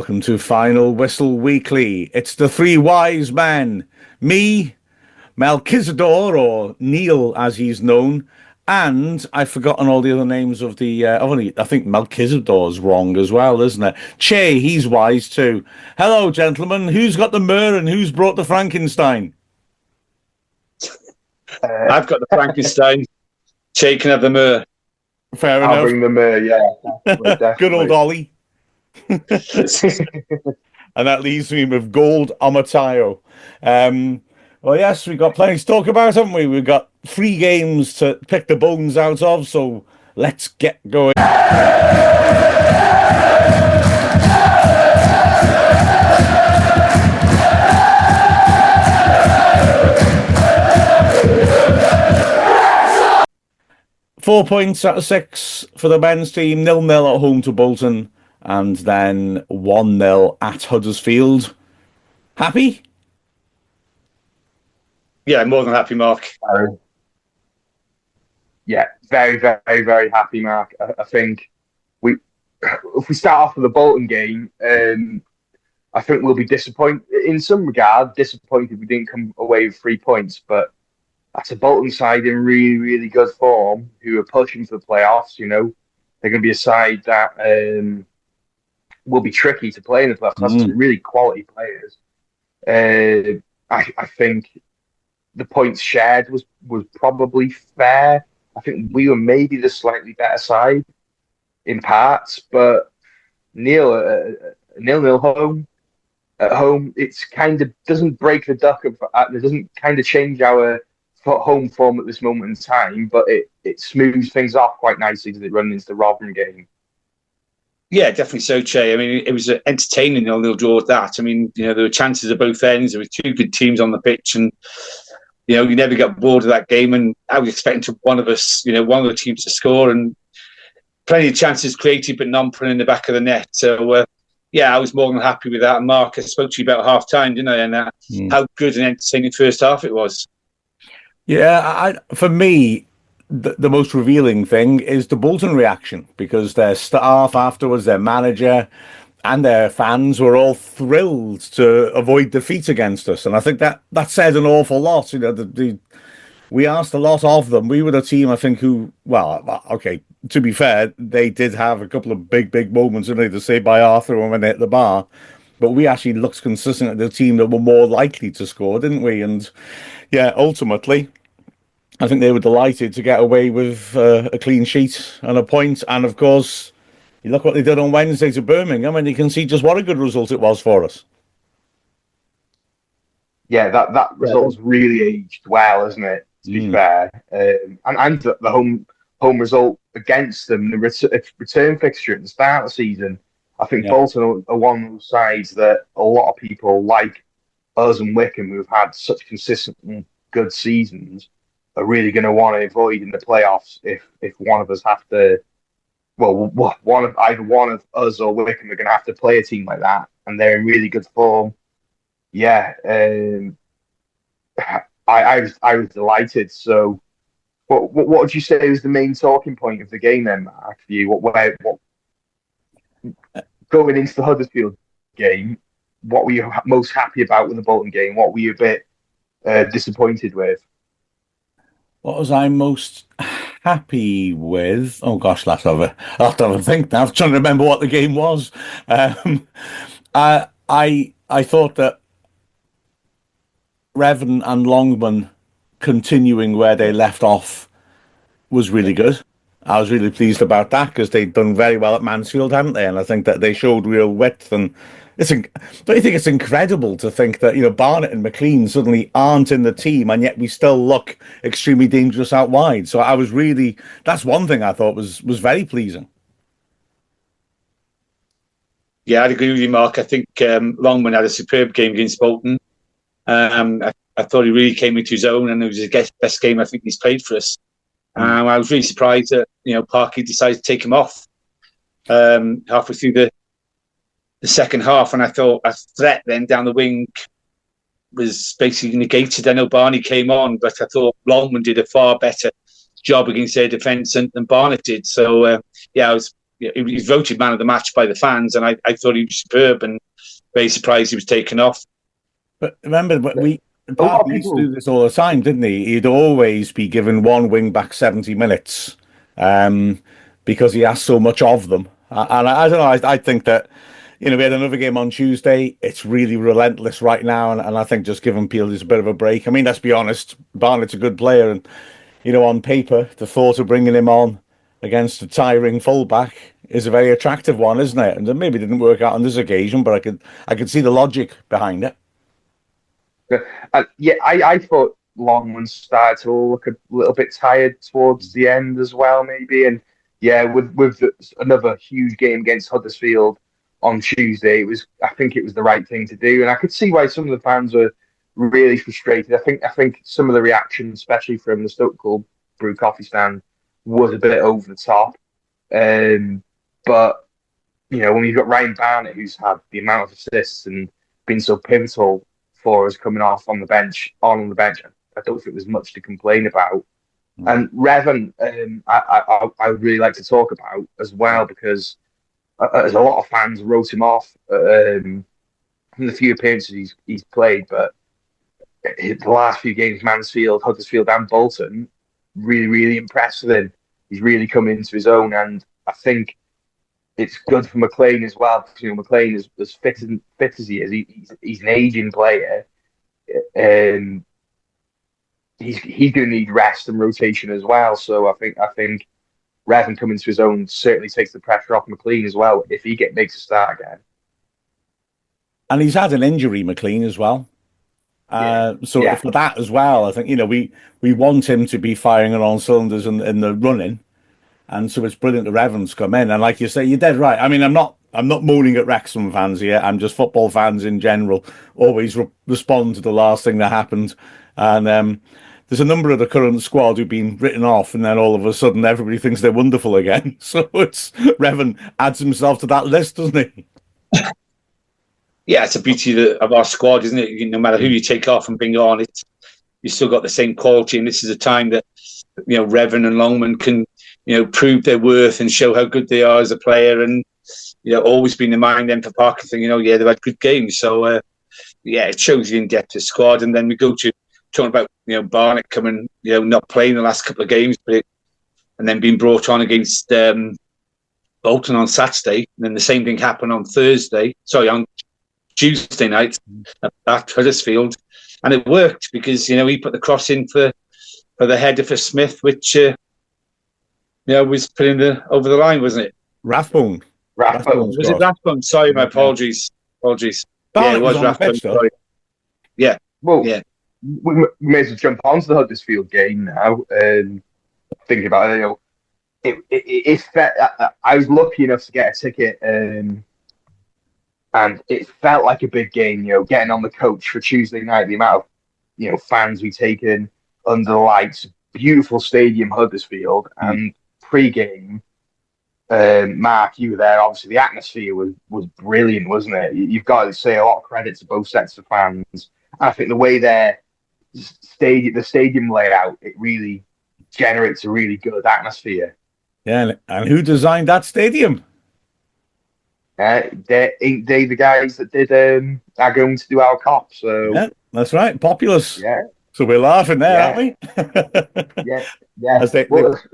welcome to Final Whistle Weekly. It's the three wise men, me, Melchizedor, or Neil as he's known, and I've forgotten all the other names of the, I think Melchizedor's wrong as well, isn't it? Chay, he's wise too. Hello, gentlemen. Who's got the myrrh and who's brought the Frankenstein? I've got the Frankenstein. Chay can have the myrrh. Fair enough. I'll bring the myrrh, yeah. Definitely. Good old Ollie. And that leaves me with Gold Omotayo. Well, yes, we've got plenty to talk about, haven't we? We've got 3 games to pick the bones out of, so let's get going. 4 points out of 6 for the men's team, 0-0 at home to Bolton, and then 1-0 at Huddersfield. Happy? Yeah, more than happy, Mark. Yeah, very, very, very happy, Mark. I think if we start off with the Bolton game, I think we'll be disappointed in some regard. Disappointed we didn't come away with 3 points, but that's a Bolton side in really, really good form who are pushing for the playoffs. You know, they're going to be a side that will be tricky to play in the playoffs. That's some really quality players. I think the points shared was probably fair. I think we were maybe the slightly better side in parts, but Neil, 0-0 home. At home, it's kind of doesn't break the duck. It doesn't kind of change our home form at this moment in time, but it smooths things off quite nicely as it runs into the Rotherham game. Yeah, definitely so, Chay. I mean, it was an entertaining 0-0 draw at that. I mean, you know, there were chances at both ends. There were 2 good teams on the pitch, and you know, you never got bored of that game. And I was expecting one of us, you know, one of the teams to score, and plenty of chances created, but none put in the back of the net. So, yeah, I was more than happy with that. And Mark, I spoke to you about half time, didn't I? And how good and entertaining first half it was. Yeah, for me, the most revealing thing is the Bolton reaction, because their staff afterwards, their manager and their fans were all thrilled to avoid defeat against us. And I think that said an awful lot. You know, we asked a lot of them. We were the team, I think, who, well, okay, to be fair, they did have a couple of big moments, didn't they, to say by Arthur when they hit the bar. But we actually looked consistent at the team that were more likely to score, didn't we? And yeah, ultimately, I think they were delighted to get away with a clean sheet and a point. And of course, you look what they did on Wednesday to Birmingham, and you can see just what a good result it was for us. Yeah, that result's really aged well, isn't it? To be fair, and the home result against them, the return fixture at the start of the season. I think Bolton are one of those sides that a lot of people like us and Wickham, who've had such consistent good seasons, are really going to want to avoid in the playoffs if one of us have to. Well, either one of us or Wickham are going to have to play a team like that, and they're in really good form. Yeah, I was delighted. So, what would you say was the main talking point of the game then, Mark? For you, what going into the Huddersfield game, what were you most happy about with the Bolton game? What were you a bit disappointed with? What was I most happy with? Oh gosh, I'll have to think now. I'm trying to remember what the game was. I thought that Revan and Longman continuing where they left off was really good. I was really pleased about that because they'd done very well at Mansfield, hadn't they? And I think that they showed real width. And don't you think it's incredible to think that, you know, Barnett and McLean suddenly aren't in the team, and yet we still look extremely dangerous out wide. So I was really, that's one thing I thought was very pleasing. Yeah, I'd agree with you, Mark. I think Longman had a superb game against Bolton. I thought he really came into his own, and it was his best game I think he's played for us. I was really surprised that, you know, Parky decided to take him off halfway through the second half, and I thought a threat then down the wing was basically negated. I know Barney came on, but I thought Longman did a far better job against their defence than Barnett did. So yeah, I was he's voted man of the match by the fans, and I thought he was superb, and very surprised he was taken off. But remember, Parky used to do this all the time, didn't he? He'd always be given one wing back 70 minutes because he asked so much of them. And I don't know, I think that, we had another game on Tuesday. It's really relentless right now, and I think just giving Peelders a bit of a break. I mean, let's be honest, Barnett's a good player, and, on paper, the thought of bringing him on against a tiring fullback is a very attractive one, isn't it? And maybe it didn't work out on this occasion, but I could see the logic behind it. I thought Longman started to look a little bit tired towards the end as well, maybe. And with another huge game against Huddersfield on Tuesday, I think it was the right thing to do, and I could see why some of the fans were really frustrated. I think some of the reaction, especially from the Stoke Club Brew Coffee stand, was a bit over the top. But when you've got Ryan Barnett, who's had the amount of assists and been so pivotal for us coming off on the bench, I don't think there's much to complain about. And Revan, I would really like to talk about as well, because as a lot of fans wrote him off from the few appearances he's played, but the last few games, Mansfield, Huddersfield and Bolton, really, really impressed with him. He's really come into his own, and I think it's good for McLean as well, because McLean is as fit as he is. He's an aging player. He's going to need rest and rotation as well. So I think Revan coming to his own certainly takes the pressure off McLean as well if he makes a start again. And he's had an injury, McLean, as well. For that as well, I think we want him to be firing on all cylinders in the running, and so it's brilliant that Revan's come in. And like you say, you're dead right. I mean, I'm not moaning at Wrexham fans here. I'm just football fans in general. Always respond to the last thing that happened, and there's a number of the current squad who've been written off, and then all of a sudden everybody thinks they're wonderful again. So it's Revan adds himself to that list, doesn't he? Yeah, it's a beauty of our squad, isn't it? No matter who you take off and bring on, you still got the same quality. And this is a time that Revan and Longman can prove their worth and show how good they are as a player. And always been in mind then for Parker thinking, they've had good games. So it shows the in-depth of squad. And then we go to talking about Barnett coming, not playing the last couple of games, and then being brought on against Bolton on Saturday. And then the same thing happened on on Tuesday night at Huddersfield, and it worked because he put the cross in for the header for Smith, which was putting over the line, wasn't it? Rathbone. Was it Rathbone? Sorry, my apologies. Yeah, it was Rathbone. Sorry. Yeah. Well, yeah. We may as well jump onto the Huddersfield game now. Thinking about I was lucky enough to get a ticket. And it felt like a big game, getting on the coach for Tuesday night, the amount of, fans we taken under the lights, beautiful stadium, Huddersfield, and pre-game, Mark, you were there, obviously the atmosphere was brilliant, wasn't it? You've got to say a lot of credit to both sets of fans. And I think the way the stadium layout, it really generates a really good atmosphere. Yeah, and who designed that stadium? Ain't they the guys that are going to do our cop? So yeah, that's right, Populous. Yeah, so we're laughing there, aren't we? yeah. As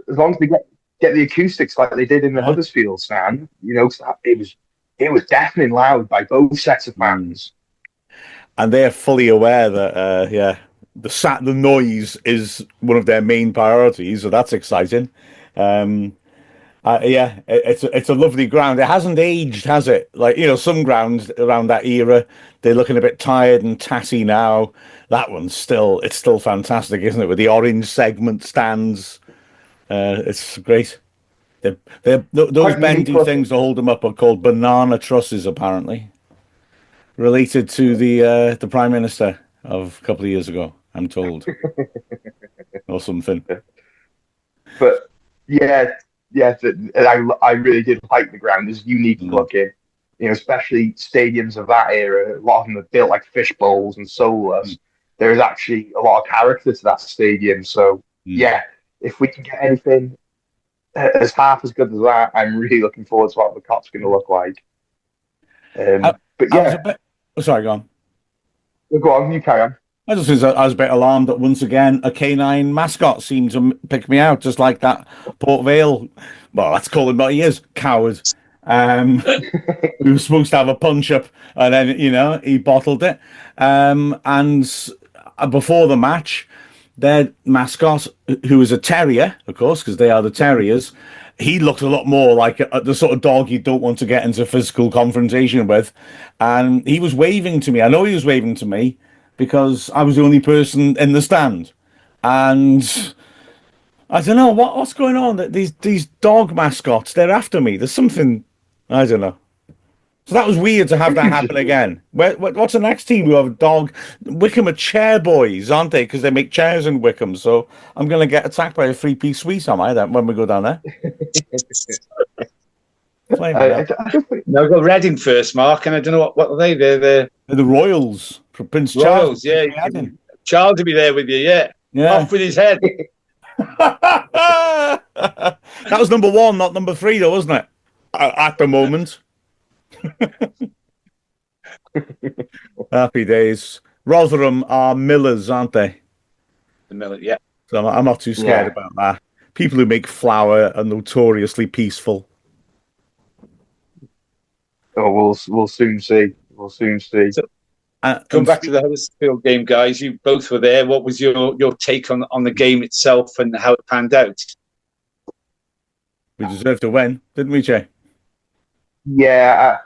long as they get the acoustics like they did in the Huddersfield stand, it was deafening loud by both sets of fans, and they're fully aware that the noise is one of their main priorities, so that's exciting. It's a lovely ground. It hasn't aged, has it? Like, some grounds around that era, they're looking a bit tired and tatty now. That one's still fantastic, isn't it? With the orange segment stands. It's great. Those bendy things to hold them up are called banana trusses, apparently. Related to the Prime Minister of a couple of years ago, I'm told. Or something. But, I really did like the ground. It's unique looking, especially stadiums of that era. A lot of them are built like fish bowls and soulless. There is actually a lot of character to that stadium. So, if we can get anything as half as good as that. I'm really looking forward to what the cop's going to look like. But I was yeah, a bit. Oh, sorry, go on. go on, you carry on. I just was, I was a bit alarmed that once again a canine mascot seemed to pick me out, just like that Port Vale. Well, let's call him what he is, coward. We were supposed to have a punch up, and then he bottled it. And before the match, their mascot, who was a terrier, of course, because they are the terriers, he looked a lot more like the sort of dog you don't want to get into physical confrontation with. And he was waving to me. I know he was waving to me because I was the only person in the stand. And I don't know what's going on. These dog mascots, they're after me. There's something, I don't know. So that was weird to have that happen again. What's the next team who have a dog? Wickham are chair boys, aren't they? Because they make chairs in Wickham. So I'm going to get attacked by a three-piece suite, am I, then, when we go down there? No, go Reading first, Mark, and I don't know what are they? They're the Royals for Prince Royals, Charles. yeah. Charles will be there with you, yeah. Off with his head. That was number 1, not number 3, though, wasn't it? At the moment. Happy days. Rotherham are Millers, aren't they? The Miller, yeah. So I'm not too scared about that. People who make flour are notoriously peaceful. Oh, we'll soon see. We'll soon see. So, come back to the Huddersfield game, guys. You both were there. What was your take on the game itself and how it panned out? We deserved to win, didn't we, Chay? Yeah,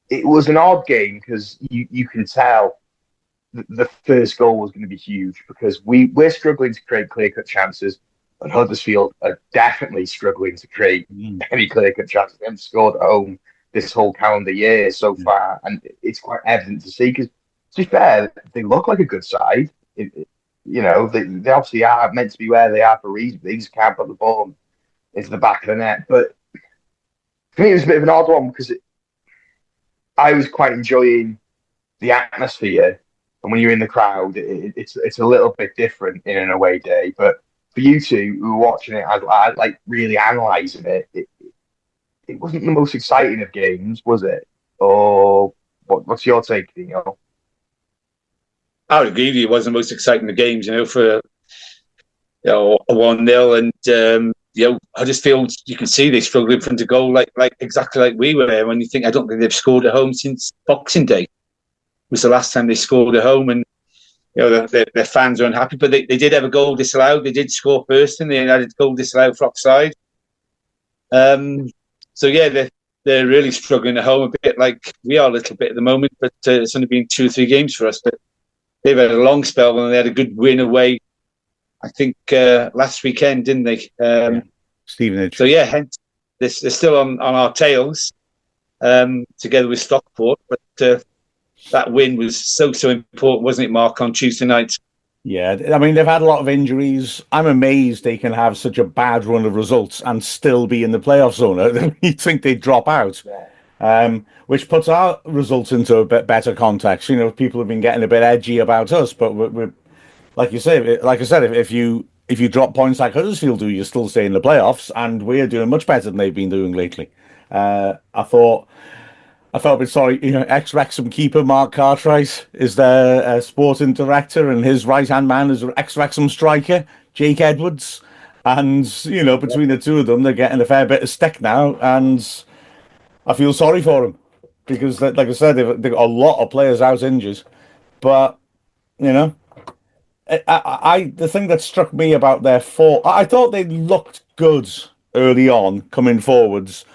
it was an odd game because you can tell the first goal was going to be huge because we're struggling to create clear-cut chances, and Huddersfield are definitely struggling to create any clear-cut chances. They haven't scored at home this whole calendar year so far, and it's quite evident to see because, to be fair, they look like a good side. They obviously are meant to be where they are for a reason. They just can't put the ball into the back of the net. But for me, it was a bit of an odd one because I was quite enjoying the atmosphere, and when you're in the crowd, it's a little bit different in an away day. But for you two who were watching it, I like really analysing it. It wasn't the most exciting of games, was it? Or what's your take, Dino? I would agree with you. It wasn't the most exciting of games, for a 1-0 and. Huddersfield, you can see they struggle in front of goal like exactly like we were. When you think, I don't think they've scored at home since Boxing Day. It was the last time they scored at home, and their fans are unhappy. But they did have a goal disallowed. They did score first, and they had a goal disallowed for offside. So yeah, they're really struggling at home a bit, like we are a little bit at the moment. But it's only been 2 or 3 games for us. But they've had a long spell, and they had a good win away. I think last weekend, didn't they? Stevenage. So yeah, hence they're still on our tails, together with Stockport. But that win was so important, wasn't it, Mark, on Tuesday night? Yeah, I mean they've had a lot of injuries. I'm amazed they can have such a bad run of results and still be in the playoff zone. You'd think they'd drop out, which puts our results into a bit better context. People have been getting a bit edgy about us, but we're like I said, if you drop points like Huddersfield do, you still stay in the playoffs, and we're doing much better than they've been doing lately. I felt a bit sorry. Ex-Wrexham keeper Mark Cartwright is their sporting director, and his right-hand man is ex-Wrexham striker Jake Edwards. And between the two of them, they're getting a fair bit of stick now, and I feel sorry for them because, like I said, they've got a lot of players out injured, but the thing that struck me about their I thought they looked good early on coming forwards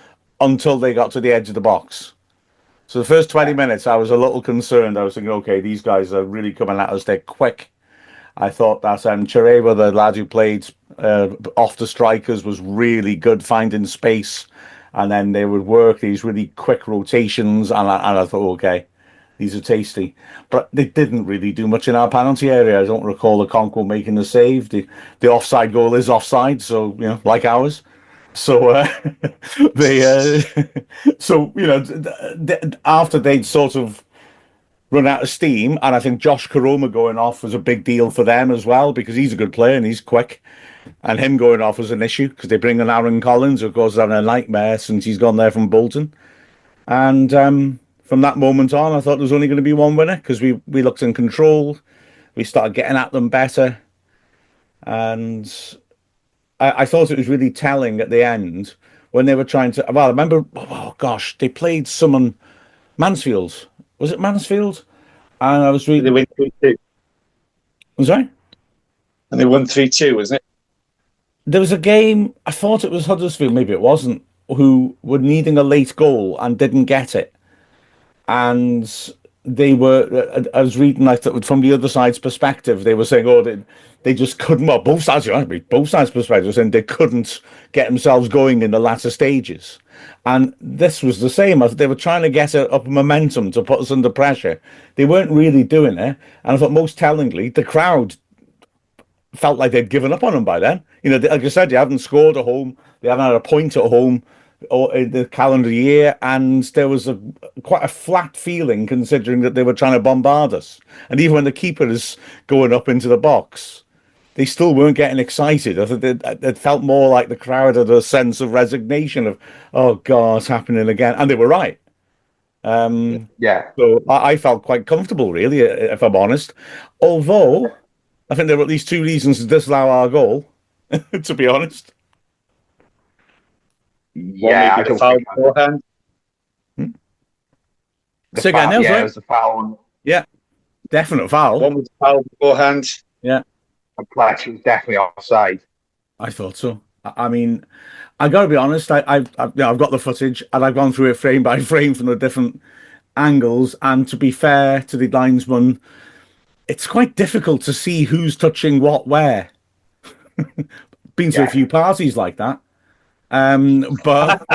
until they got to the edge of the box. So the first 20 minutes, I was a little concerned. I was thinking, okay, these guys are really coming at us. They're quick. I thought that Chay, the lad who played off the strikers, was really good finding space. And then they would work these really quick rotations. And I thought, okay, these are tasty. But they didn't really do much in our penalty area. I don't recall the Conquo making the save. The offside goal is offside, so, like ours. So after they'd sort of run out of steam. And I think Josh Koroma going off was a big deal for them as well, because he's a good player and he's quick. And him going off was an issue because they bring in Aaron Collins, who of course is having a nightmare since he's gone there from Bolton. And from that moment on, I thought there was only going to be one winner because we looked in control. We started getting at them better. And I thought it was really telling at the end when they were trying to. Well, I remember, oh gosh, they played someone, Mansfield. Was it Mansfield? And I was reading. They win 3-2. I'm sorry? And they won 3-2, wasn't it? There was a game, I thought it was Huddersfield, maybe it wasn't, who were needing a late goal and didn't get it. And they were, I was reading like from the other side's perspective, they were saying, oh, they just couldn't, well, both sides perspective, saying they couldn't get themselves going in the latter stages. And this was the same. They were trying to get up momentum to put us under pressure. They weren't really doing it. And I thought most tellingly, the crowd felt like they'd given up on them by then. You know, like I said, they haven't scored at home. They haven't had a point at home or in the calendar year, and there was quite a flat feeling considering that they were trying to bombard us. And even when the keeper is going up into the box, they still weren't getting excited. I think it felt more like the crowd had a sense of resignation of, oh God, it's happening again. And they were right. So I felt quite comfortable, really, if I'm honest. Although I think there were at least two reasons to disallow our goal, to be honest. Yeah, I don't foul beforehand. So again, it was a foul. Yeah, definite foul. One was a foul beforehand. Yeah. And Fletcher was definitely offside. I thought so. I mean, I got to be honest. I've got the footage and I've gone through it frame by frame from the different angles. And to be fair to the linesman, it's quite difficult to see who's touching what where. Been to a few parties like that. But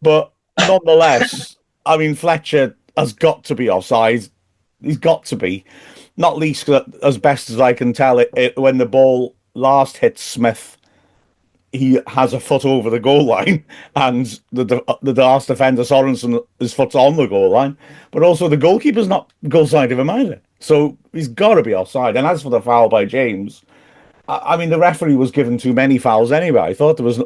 but nonetheless, I mean, Fletcher has got to be offside. He's got to be, not least as best as I can tell when the ball last hits Smith, he has a foot over the goal line, and the last defender Sorensen, his foot's on the goal line, but also the goalkeeper's not goal side of him either. So he's got to be offside. And as for the foul by James, I mean, the referee was given too many fouls anyway. I thought there was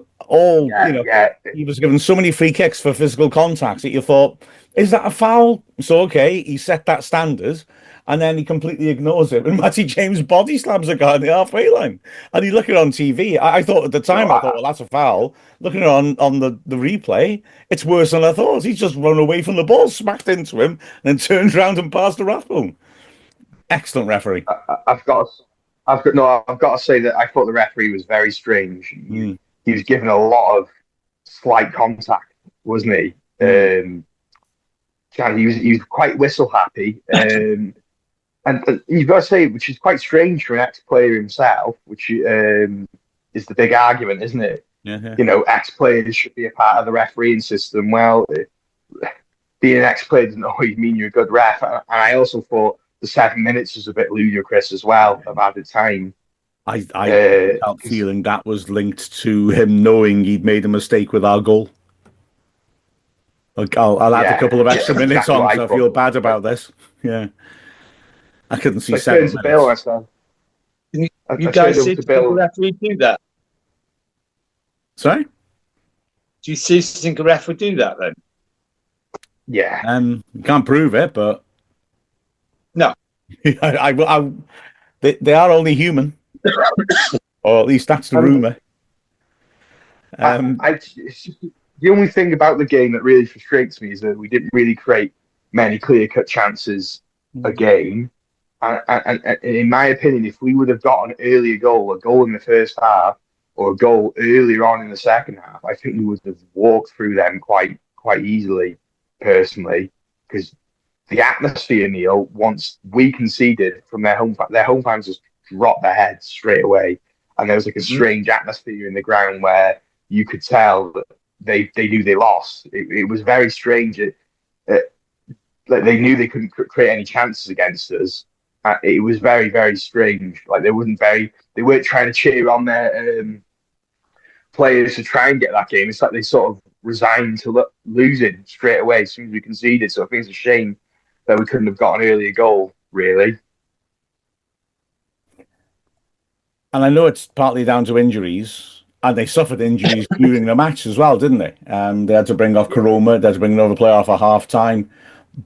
he was given so many free kicks for physical contact that you thought, is that a foul? So, okay, he set that standard, and then he completely ignores it. And Matty James body slams a guy on the halfway line. And you look at it on TV, I thought at the time, well, that's a foul. Looking at it on the replay, it's worse than I thought. He's just run away from the ball, smacked into him, and then turned around and passed the Rathbone. Excellent referee. I've got to say that I thought the referee was very strange. He was given a lot of slight contact, wasn't he? He was quite whistle happy, and you've got to say, which is quite strange for an ex-player himself, which is the big argument, isn't it? Yeah. You know, ex-players should be a part of the refereeing system. Well, being an ex-player doesn't always mean you're a good ref. And I also thought the 7 minutes was a bit ludicrous as well of added time. I felt feeling that was linked to him knowing he'd made a mistake with our goal. I'll add a couple of extra minutes on, so I feel bad about this. Yeah. I couldn't see 7 minutes. Bill, you guys see the referee do that? Sorry? Do you seriously think a ref would do that then? Yeah. You can't prove it, but no. They are only human. Or at least that's the rumour. The only thing about the game that really frustrates me is that we didn't really create many clear-cut chances again. And in my opinion, if we would have got an earlier goal, a goal in the first half, or a goal earlier on in the second half, I think we would have walked through them quite easily, personally, because the atmosphere, Neil, once we conceded from their home fans just dropped their heads straight away, and there was like a strange atmosphere in the ground where you could tell that they knew they lost. It was very strange. Like they knew they couldn't create any chances against us. It was very, very strange. Like they weren't trying to cheer on their players to try and get that game. It's like they sort of resigned to losing straight away as soon as we conceded. So I think it's a shame that we couldn't have got an earlier goal, really. And I know it's partly down to injuries, and they suffered injuries during the match as well, didn't they? They had to bring off Karoma, they had to bring another player off at half time.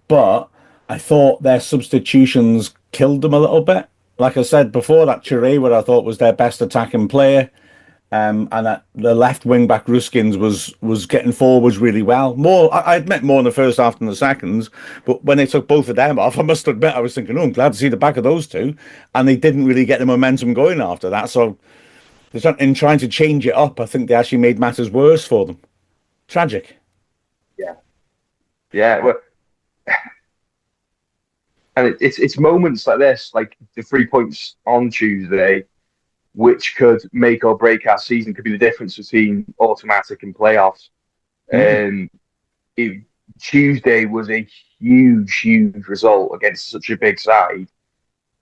But I thought their substitutions killed them a little bit. Like I said before, that Chay, what I thought was their best attacking player, and that the left wing back Ruskins was getting forwards really well. More, I admit, more in the first half than the seconds. But when they took both of them off, I must admit, I was thinking, oh, I'm glad to see the back of those two. And they didn't really get the momentum going after that. So in trying to change it up, I think they actually made matters worse for them. Tragic. Yeah. Well, and it's moments like this, like the 3 points on Tuesday, which could make or break our season, could be the difference between automatic and playoffs. Tuesday was a huge result against such a big side,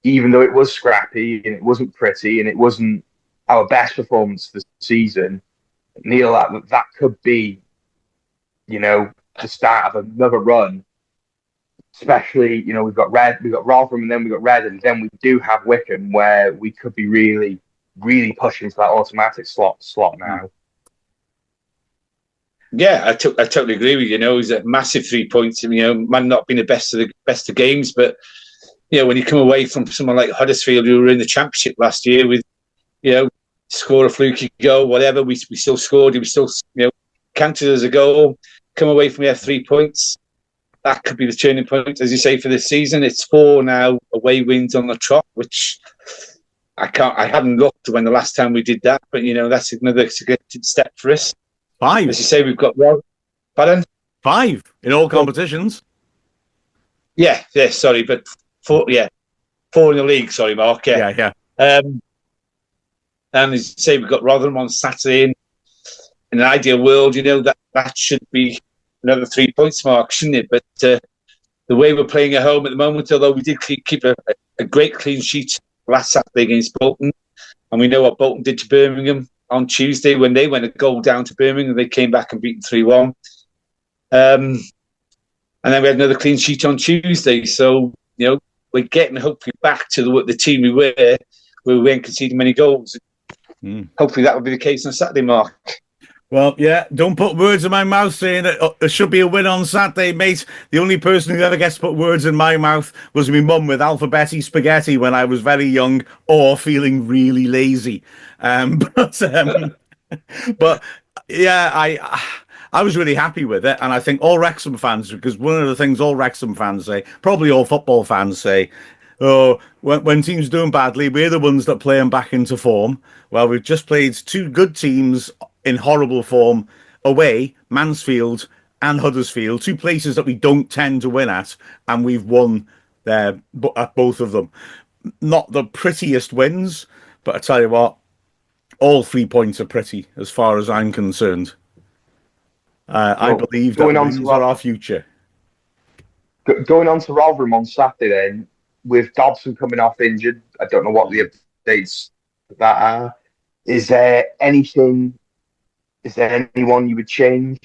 even though it was scrappy and it wasn't pretty and it wasn't our best performance this season. Neil, that could be, the start of another run. Especially, we've got Rotherham, and then we've got Red, and then we do have Wycombe, where we could be really pushing for that automatic slot now. Yeah, I totally agree with you. It's a massive 3 points. Might not been the best of games, but when you come away from someone like Huddersfield, who were in the Championship last year, with score a fluky goal, whatever, we still scored. We still counted as a goal. Come away from there 3 points. That could be the turning point, as you say, for this season. It's 4 now away wins on the trot, which I haven't looked when the last time we did that, but that's another significant step for us. 5. As you say, we've got pardon? 5 in all competitions. Yeah, sorry, but 4 in the league, sorry, Mark. Yeah. And as you say, we've got Rotherham on Saturday. In an ideal world, that should be another 3 points, Mark, shouldn't it? But the way we're playing at home at the moment, although we did keep a great clean sheet last Saturday against Bolton, and we know what Bolton did to Birmingham on Tuesday when they went a goal down to Birmingham, they came back and beat 3-1. And then we had another clean sheet on Tuesday. So, we're getting hopefully back to the team we were, where we weren't conceding many goals. Hopefully that will be the case on Saturday, Mark. Well, yeah, don't put words in my mouth saying that there should be a win on Saturday, mate. The only person who ever gets to put words in my mouth was my mum with alphabetti spaghetti when I was very young or feeling really lazy. But yeah, I was really happy with it. And I think all Wrexham fans, because one of the things all Wrexham fans say, probably all football fans say, when teams doing badly, we're the ones that play them back into form. Well, we've just played 2 good teams in horrible form away, Mansfield and Huddersfield, 2 places that we don't tend to win at, and we've won there at both of them. Not the prettiest wins, but I tell you what, all 3 points are pretty as far as I'm concerned. I believe that wins are our future. Going on to Rotherham on Saturday then, with Dobson coming off injured, I don't know what the updates that are. Is there anyone you would change,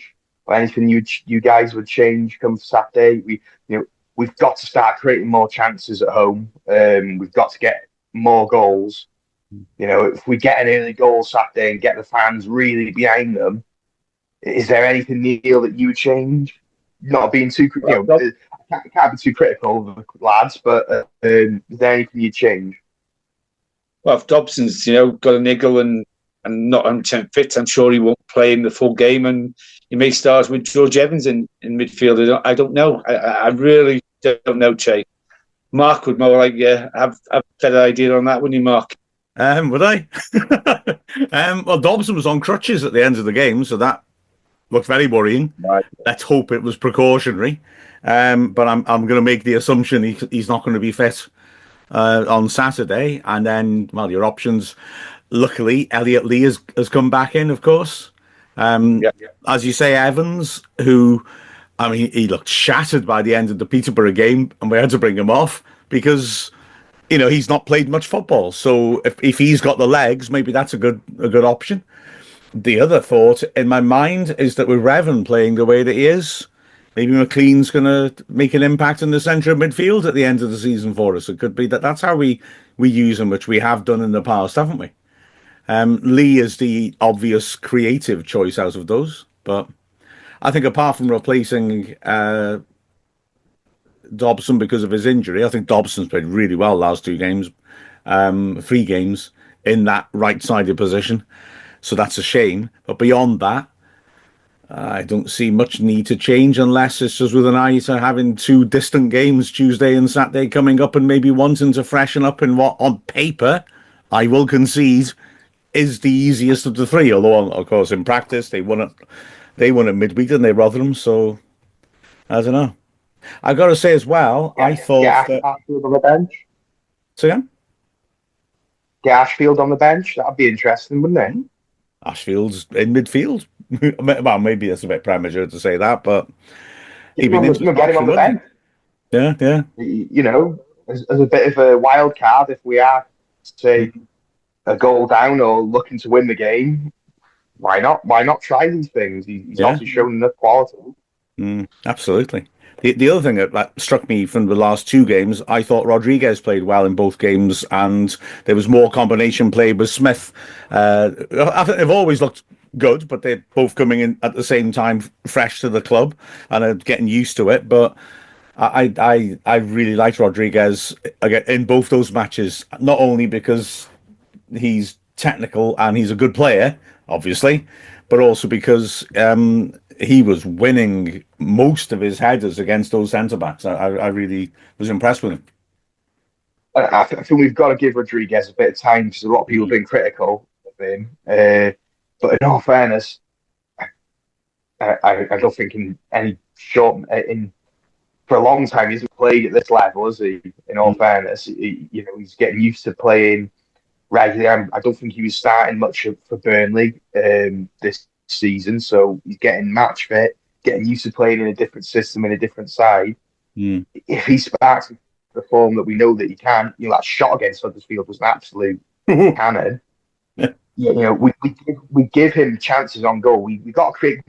or anything you guys would change come Saturday? We've got to start creating more chances at home. We've got to get more goals. If we get an early goal Saturday and get the fans really behind them, is there anything, Neil, that you would change? Not being too, can't be too critical of the lads, but is there anything you'd change? Well, if Dobson's got a niggle and not 100% fit, I'm sure he won't play in the full game, and he may start with George Evans in midfield. I don't know. I really don't know, Chay. Mark would more like have a better idea on that, wouldn't you, Mark? Would I? Well, Dobson was on crutches at the end of the game, so that looked very worrying. Right. Let's hope it was precautionary. But I'm going to make the assumption he's not going to be fit on Saturday. And then, well, your options. Luckily, Elliot Lee has come back in, of course. As you say, Evans, who, he looked shattered by the end of the Peterborough game, and we had to bring him off because, he's not played much football. So if he's got the legs, maybe that's a good option. the other thought in my mind is that with Revan playing the way that he is, maybe McLean's going to make an impact in the centre of midfield at the end of the season for us. It could be that that's how we use him, which we have done in the past, haven't we? Lee is the obvious creative choice out of those, but I think apart from replacing Dobson because of his injury, I think Dobson's played really well last 2 games, 3 games in that right-sided position. So that's a shame. But beyond that, I don't see much need to change unless it's just with an eye to having 2 distant games, Tuesday and Saturday, coming up and maybe wanting to freshen up in what, on paper, I will concede, is the easiest of the 3. Although, of course, in practice, they won it midweek, didn't they, Rotherham? So, I don't know. I've got to say as well, I thought that... Ashfield on the bench. So, yeah? Get Ashfield on the bench. That'd be interesting, wouldn't it? Ashfield's in midfield. Well, maybe it's a bit premature to say that, but get him on the bench. Yeah. You know, as a bit of a wild card, if we are, say, a goal down or looking to win the game, why not? Why not try these things? He's obviously shown enough quality. Absolutely. The other thing that struck me from the last 2 games, I thought Rodriguez played well in both games, and there was more combination play with Smith. I think they've always looked good, but they're both coming in at the same time, fresh to the club, and are getting used to it. But I really liked Rodriguez again in both those matches, not only because he's technical and he's a good player, obviously, but also because he was winning most of his headers against those centre-backs. I really was impressed with him. I think we've got to give Rodriguez a bit of time because a lot of people have been critical of him. But in all fairness, I don't think for a long time he hasn't played at this level, has he? In all fairness, he's getting used to playing regularly. I don't think he was starting much for Burnley this season, so he's getting match fit, getting used to playing in a different system, in a different side. If he sparks the form that we know that he can, that shot against Huddersfield was an absolute cannon. We give him chances on goal. We've got to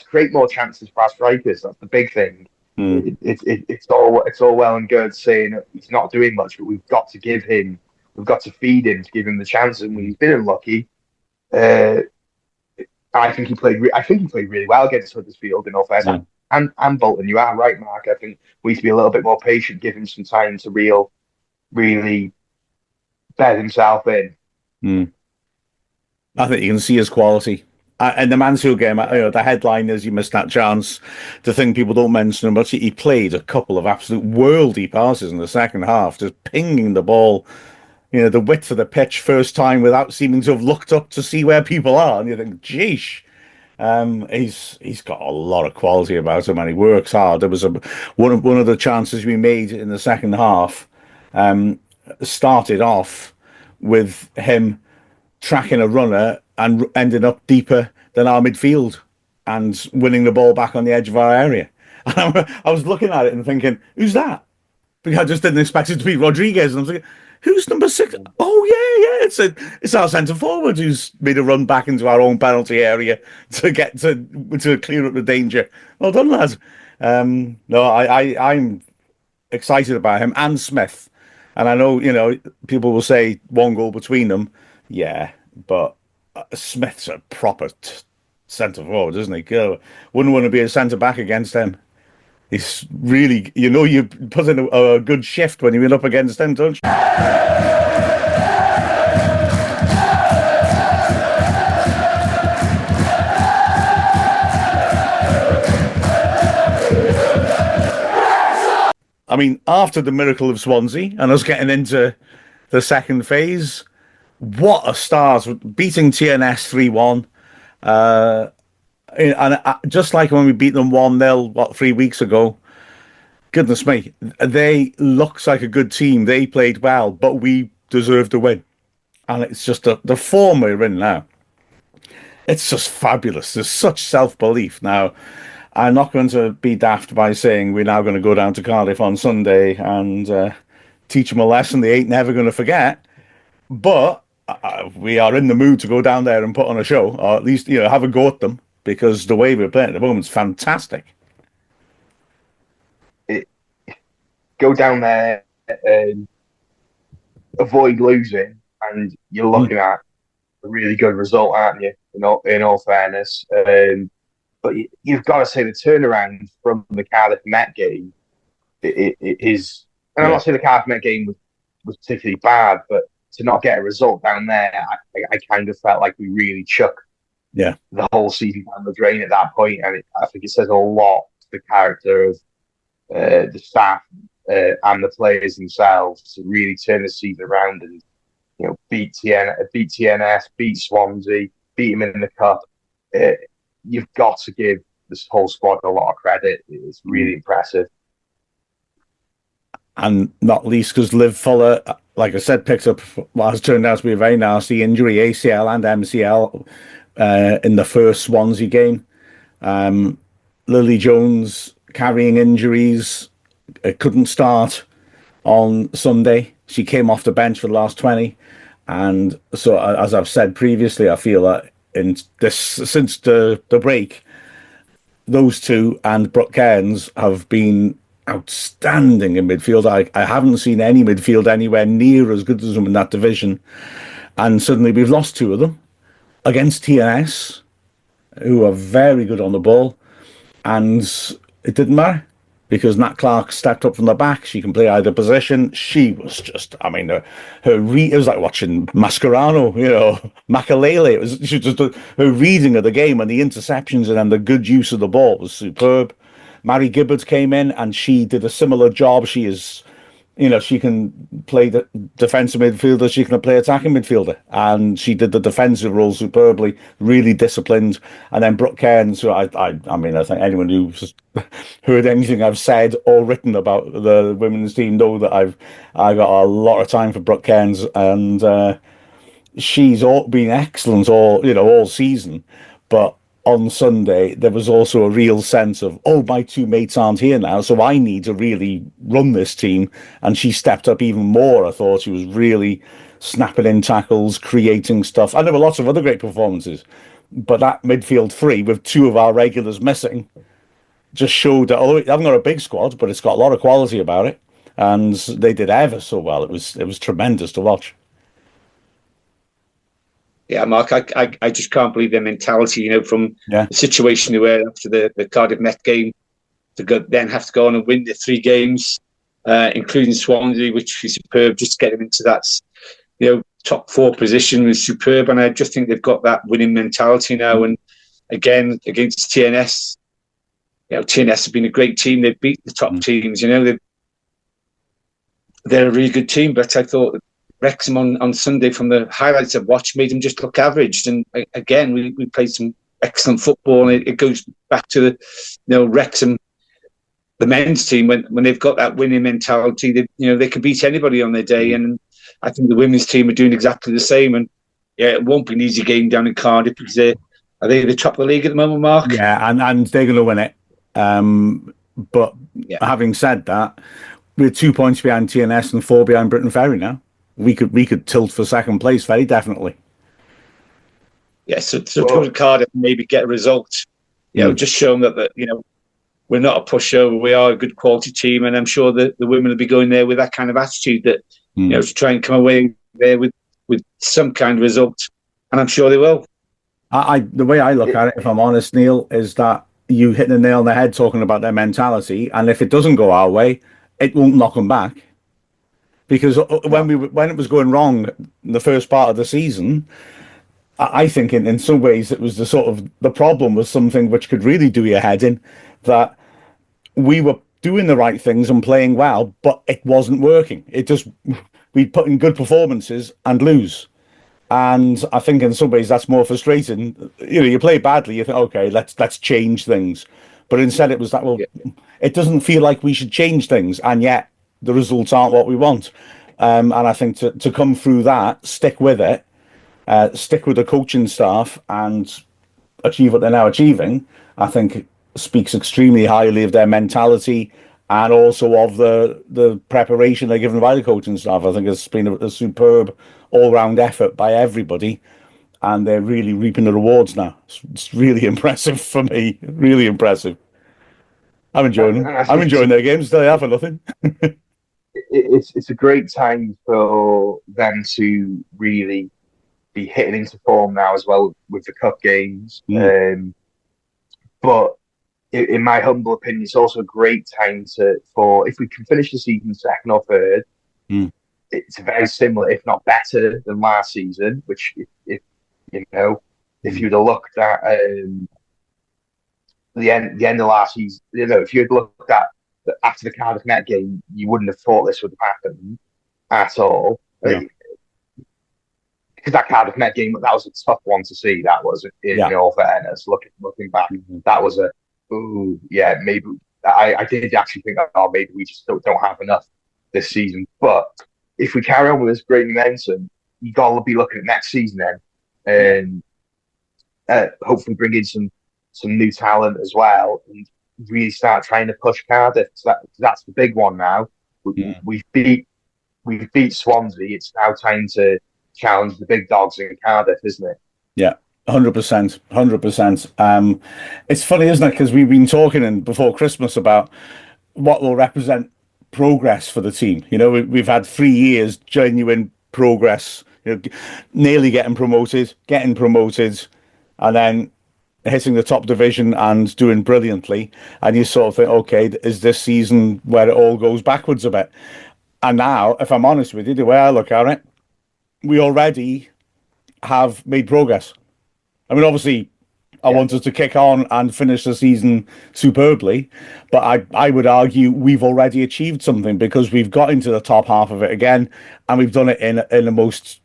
create more chances for our strikers. That's the big thing. It's all well and good saying he's not doing much, but we've got to feed him to give him the chance. And when he's been unlucky, I think he played really well against Huddersfield in all fairness, and Bolton. You are right, Mark. I think we need to be a little bit more patient, give him some time to really bed himself in. I think you can see his quality. In the Mansfield game, the headline is you missed that chance. The thing people don't mention him much, he played a couple of absolute worldy passes in the second half, just pinging the ball, the width of the pitch first time without seeming to have looked up to see where people are. And you think, geesh, he's got a lot of quality about him, and he works hard. There was one of the chances we made in the second half started off with him tracking a runner and ending up deeper than our midfield and winning the ball back on the edge of our area. And I was looking at it and thinking, who's that? Because I just didn't expect it to be Rodriguez. And I was thinking, who's number 6? Oh, yeah. It's our centre forward who's made a run back into our own penalty area to get to clear up the danger. Well done, lads. No, I'm excited about him and Smith. And I know, people will say 1 goal between them. Yeah, but Smith's a proper centre forward, isn't he? Wouldn't want to be a centre back against him. He's really, you put in a good shift when you went up against him, don't you? I mean, after the miracle of Swansea and us getting into the second phase, what a start, beating TNS 3-1. And just like when we beat them 1-0, 3 weeks ago, goodness me, they looks like a good team. They played well, but we deserved to win. And it's just the form we're in now. It's just fabulous. There's such self-belief now. I'm not going to be daft by saying we're now going to go down to Cardiff on Sunday and teach them a lesson they ain't never going to forget. But we are in the mood to go down there and put on a show, or at least have a go at them, because the way we're playing at the moment is fantastic. Go down there and avoid losing, and you're looking at a really good result, aren't you? In all fairness, but you've got to say the turnaround from the Cardiff Met game it is. And I'm not saying the Cardiff Met game was particularly bad, but to not get a result down there, I kind of felt like we really chucked the whole season down the drain at that point, and I think it says a lot to the character of the staff and the players themselves to really turn the season around and beat TNS, beat Swansea, beat him in the cup. You've got to give this whole squad a lot of credit. It's really impressive. And not least because Liv Fuller, like I said, picked up what has turned out to be a very nasty injury, ACL and MCL, in the first Swansea game. Lily Jones carrying injuries, couldn't start on Sunday. She came off the bench for the last 20. And so, as I've said previously, I feel that since the break, those two and Brooke Cairns have been outstanding in midfield. I haven't seen any midfield anywhere near as good as them in that division. And suddenly we've lost two of them against TNS, who are very good on the ball. And it didn't matter, because Nat Clark stepped up from the back. She can play either position. She was just, it was like watching Mascherano, Makalele. It was just her reading of the game, and the interceptions and then the good use of the ball was superb. Mary Gibbard came in and she did a similar job. She is, she can play the defensive midfielder, she can play attacking midfielder, and she did the defensive role superbly, really disciplined. And then Brooke Cairns, I think anyone who's heard anything I've said or written about the women's team know that I got a lot of time for Brooke Cairns, and she's been excellent all season. But on Sunday, there was also a real sense of, my two mates aren't here now, so I need to really run this team. And she stepped up even more. I thought she was really snapping in tackles, creating stuff. And there were lots of other great performances. But that midfield three, with two of our regulars missing, just showed that, although it hasn't got a big squad, but it's got a lot of quality about it. And they did ever so well. It was tremendous to watch. Yeah, Mark, I just can't believe their mentality, from the situation they were after the Cardiff Met game to then have to go on and win the 3 games, including Swansea, which is superb. Just to get them into that, top 4 position was superb. And I just think they've got that winning mentality now. And again, against TNS, TNS have been a great team. They've beat the top teams, they're a really good team. But I thought Wrexham on Sunday, from the highlights I've watched, made them just look average. And again, we played some excellent football, and it goes back to the Wrexham, the men's team, when they've got that winning mentality, they can beat anybody on their day. And I think the women's team are doing exactly the same. And it won't be an easy game down in Cardiff, because are they the top of the league at the moment, Mark? Yeah, and they're going to win it. But having said that, we're 2 points behind TNS and 4 behind Britain Ferry now. We could tilt for second place very definitely. Yeah, so go to Cardiff and maybe get a result. Just show them that we're not a pushover. We are a good quality team, and I'm sure that the women will be going there with that kind of attitude, that to try and come away there with some kind of result, and I'm sure they will. The way I look at it, if I'm honest, Neil, is that you hit the nail on the head talking about their mentality, and if it doesn't go our way, it won't knock them back. Because when it was going wrong in the first part of the season, I think in some ways it was the problem was something which could really do your head in, that we were doing the right things and playing well, but it wasn't working. We'd put in good performances and lose. And I think in some ways that's more frustrating. You play badly, you think, okay, let's change things. But instead it was that, it doesn't feel like we should change things, and yet the results aren't what we want. And I think to come through that, stick with it, stick with the coaching staff and achieve what they're now achieving, I think speaks extremely highly of their mentality and also of the preparation they're given by the coaching staff. I think it's been a superb all-round effort by everybody, and they're really reaping the rewards now. It's really impressive for me. Really impressive. I'm enjoying them. I'm enjoying their games. They are for nothing. It's a great time for them to really be hitting into form now as well with the cup games. But in my humble opinion, it's also a great time for if we can finish the season second or third. It's very similar, if not better, than last season. Which, if you'd have looked at the end of last season, if you'd looked at after the Cardiff Met game, you wouldn't have thought this would have happened at all. Yeah. Because that Cardiff Met game, that was a tough one to see. That was, in all fairness, looking back, that was maybe I did actually think that maybe we just don't have enough this season. But if we carry on with this great momentum, you got to be looking at next season then, and hopefully bring in some new talent as well, and really start trying to push Cardiff. So that's the big one now. We've beat Swansea. It's now time to challenge the big dogs in Cardiff, isn't it? Yeah, 100%, 100%. It's funny, isn't it? Because we've been talking before Christmas about what will represent progress for the team. We've had 3 years genuine progress. Nearly getting promoted, and then hitting the top division and doing brilliantly. And you sort of think, okay, is this season where it all goes backwards a bit? And now, if I'm honest with you, the way I look at it, we already have made progress. I mean, obviously, I want us to kick on and finish the season superbly, but I would argue we've already achieved something because we've got into the top half of it again, and we've done it in the most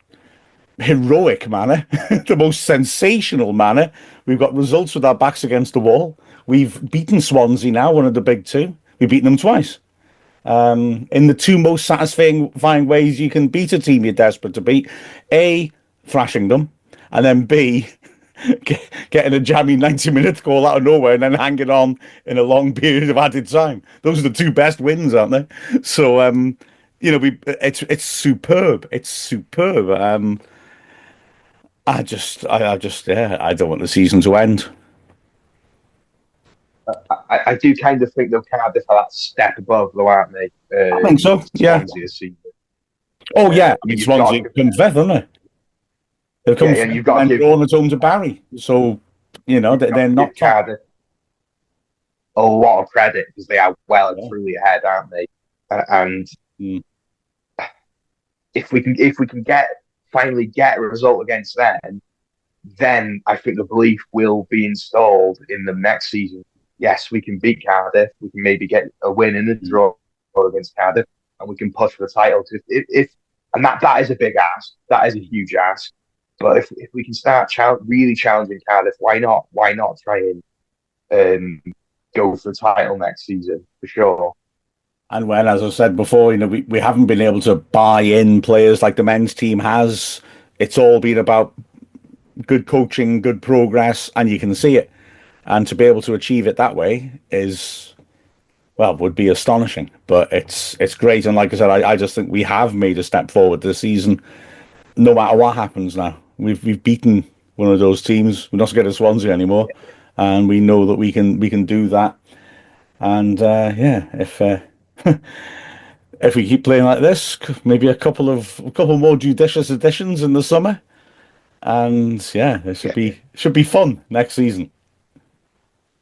heroic manner, the most sensational manner. We've got results with our backs against the wall. We've beaten Swansea now, one of the big two. We've beaten them twice. In the two most satisfying ways you can beat a team you're desperate to beat: A, thrashing them, and then B, getting a jammy 90-minute goal out of nowhere and then hanging on in a long period of added time. Those are the two best wins, aren't they? So, it's superb. It's superb. I don't want the season to end. I do kind of think they'll Cardiff are that step above, though, aren't they? I think so. Yeah. Oh yeah, Swansea come fifth, haven't they? They've come and you've got to give on its own to Barry. So they're not Cardiff a lot of credit because they are well and truly ahead, aren't they? And if we can finally get a result against them, then I think the belief will be installed in the next season. Yes, we can beat Cardiff. We can maybe get a win in the draw against Cardiff, and we can push for the title. And that is a big ask. That is a huge ask. But if we can start really challenging Cardiff, why not? Why not try and go for the title next season for sure? And when, as I said before, we haven't been able to buy in players like the men's team has. It's all been about good coaching, good progress, and you can see it. And to be able to achieve it that way would be astonishing. But it's great. And like I said, I just think we have made a step forward this season, no matter what happens now. We've beaten one of those teams. We're not scared of Swansea anymore, and we know that we can do that. And if we keep playing like this, maybe a couple more judicious additions in the summer, and it should be fun next season.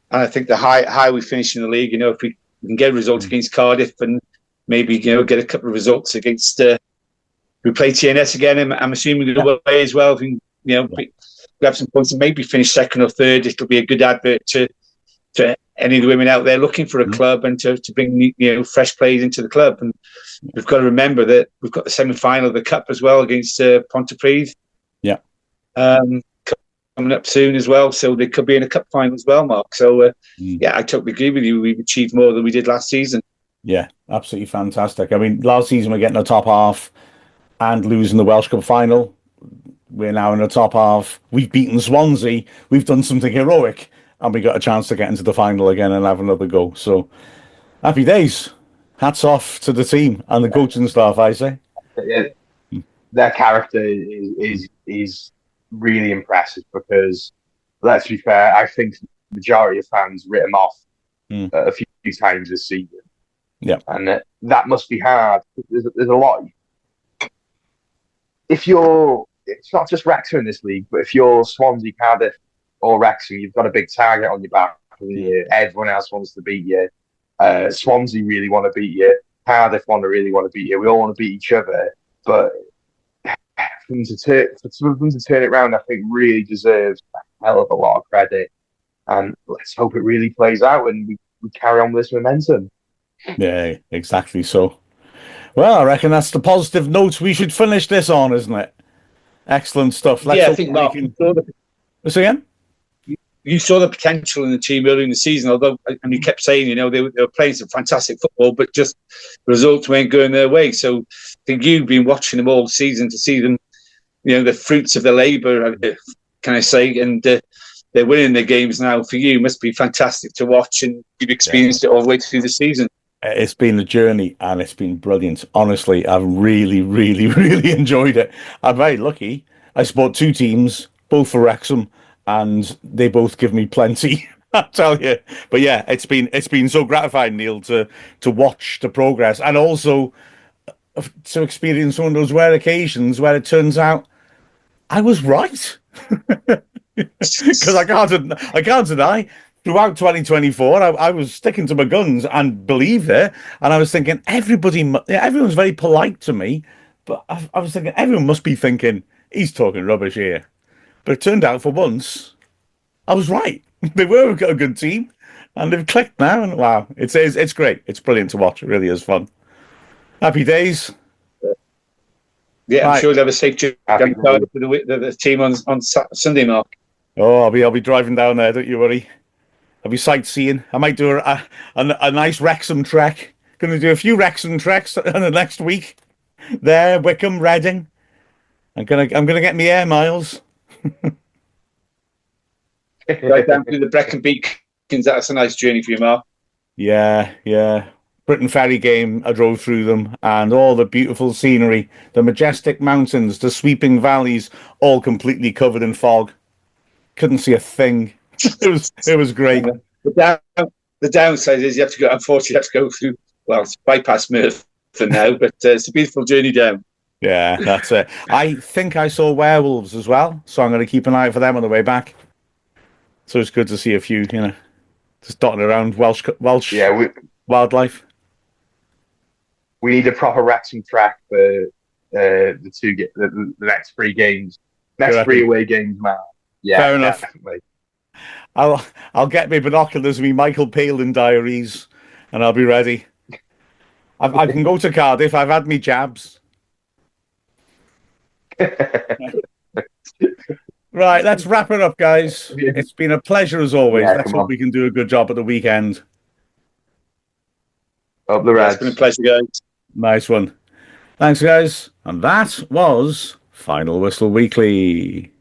And I think the high we finish in the league, if we can get results against Cardiff and maybe get a couple of results against we play TNS again. I'm assuming we'll away as well. If we grab some points and maybe finish second or third, it'll be a good advert to any of the women out there looking for a club and to bring fresh players into the club. And we've got to remember that we've got the semi-final of the cup as well against Pontypridd. Yeah. Coming up soon as well, so they could be in a cup final as well, Mark. So I totally agree with you. We've achieved more than we did last season. Yeah, absolutely fantastic. I mean, last season we're getting the top half and losing the Welsh Cup final. We're now in the top half. We've beaten Swansea. We've done something heroic, and we got a chance to get into the final again and have another go. So Happy days. Hats off to the team and the coaching staff, I say. Yeah, their character is really impressive because, let's be fair, I think the majority of fans writ them off a few times this season. Yeah, and that must be hard. There's a lot. It's not just Wrexham in this league, but if you're Swansea, Cardiff, or Wrexham, you've got a big target on your back. Everyone else wants to beat you. Swansea really want to beat you. Cardiff really want to beat you. We all want to beat each other. But for them to turn it around, I think really deserves a hell of a lot of credit. And let's hope it really plays out and we carry on with this momentum. Yeah, exactly so. Well, I reckon that's the positive notes we should finish this on, isn't it? Excellent stuff. Let's I think Mark, again? You saw the potential in the team early in the season, although, and you kept saying, they were playing some fantastic football, but just results weren't going their way. So I think you've been watching them all season to see them, the fruits of their labour, can I say, and they're winning their games now. For you, it must be fantastic to watch, and you've experienced it all the way through the season. It's been a journey and it's been brilliant. Honestly, I've really, really, really enjoyed it. I'm very lucky. I support two teams, both for Wrexham, and they both give me plenty, I tell you. But yeah, it's been so gratifying, Neil, to watch the progress and also to experience one of those rare occasions where it turns out I was right. Because I can't deny. Throughout 2024, I was sticking to my guns and believed it. And I was thinking, everyone's very polite to me. But I was thinking, everyone must be thinking, he's talking rubbish here. But it turned out for once, I was right. They were a good team. And they've clicked now. And wow, it's great. It's brilliant to watch. It really is fun. Happy days. Yeah, I'm sure they'll have a safe trip to the team on Sunday, Mark. Oh, I'll be driving down there, don't you worry. I'll be sightseeing. I might do a nice Wrexham trek. Going to do a few Wrexham treks in the next week. There, Wickham, Reading. I'm gonna get me air miles. Right down to the Brecon Beacons. That's a nice journey for you, Mark. Yeah. Britain Ferry game, I drove through them, and all the beautiful scenery, the majestic mountains, the sweeping valleys, all completely covered in fog. Couldn't see a thing. It was great. The downside is you have to go through, it's bypass Merth for now, but it's a beautiful journey down. Yeah, that's it. I think I saw werewolves as well, so I'm going to keep an eye out for them on the way back. So it's good to see a few, just dotting around Welsh wildlife. We need a proper Wrexham track for the next three games, three away games, man. Yeah, fair enough. Definitely. I'll get my binoculars, me Michael Palin diaries, and I'll be ready. I can go to Cardiff. I've had me jabs. Right, let's wrap it up, guys. It's been a pleasure as always. Let's hope we can do a good job at the weekend. Up the Reds. It's been a pleasure, guys. Nice one. Thanks, guys. And that was Final Whistle Weekly.